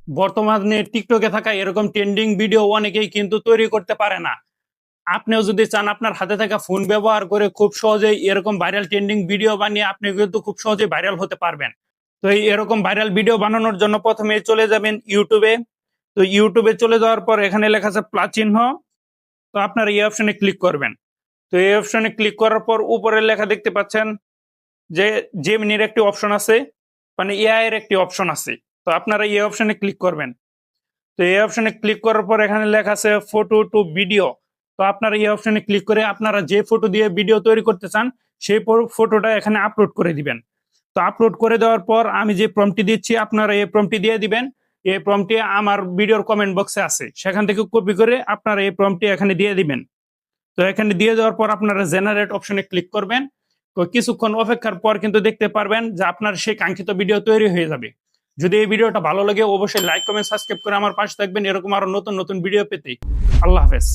বর্তমানে টিকটকে থাকা এরকম ট্রেন্ডিং ভিডিও অনেকেই কিন্তু তৈরি করতে পারে না। আপনিও যদি চান আপনার হাতে থাকা ফোন ব্যবহার করে খুব সহজেই এরকম ভাইরাল ট্রেন্ডিং ভিডিও বানিয়ে আপনি কিন্তু খুব সহজেই ভাইরাল হতে পারবেন। তো এই এরকম ভাইরাল ভিডিও বানানোর জন্য প্রথমে চলে যাবেন ইউটিউবে। তো ইউটিউবে চলে যাওয়ার পর এখানে লেখা আছে প্লাস চিহ্ন। তো আপনার এই অপশনে ক্লিক করবেন। তো এই অপশনে ক্লিক করার পর উপরে লেখা দেখতে পাচ্ছেন যে জেমিনির একটি অপশন আছে, মানে এআই এর একটি অপশন আছে। তো আপনারা এই অপশনে ক্লিক করবেন। তো এই অপশনে ক্লিক করার পর এখানে লেখা আছে ফটো টু ভিডিও। তো আপনারা এই অপশনে ক্লিক করে আপনারা যে ফটো দিয়ে ভিডিও তৈরি করতে চান সেই ফটোটা এখানে আপলোড করে দিবেন। তো আপলোড করে দেওয়ার পর আমি যে প্রম্পটটি দিচ্ছি আপনারা এই প্রম্পটটি দিয়ে দিবেন। এই প্রম্পটটি আমার ভিডিওর কমেন্ট বক্সে আছে, সেখান থেকে কপি করে আপনারা এই প্রম্পটটি এখানে দিয়ে দিবেন। তো এখানে দিয়ে দেওয়ার পর আপনারা জেনারেট অপশনে ক্লিক করবেন। তো কিছুক্ষণ অপেক্ষার পর কিন্তু দেখতে পারবেন যে আপনার সেই কাঙ্ক্ষিত ভিডিও তৈরি হয়ে যাবে। যদি এই ভিডিওটা ভালো লাগে অবশ্যই লাইক কমেন্ট সাবস্ক্রাইব করে আমার পাশে থাকবেন এরকম আরো নতুন নতুন ভিডিও পেতে। আল্লাহ হাফেজ।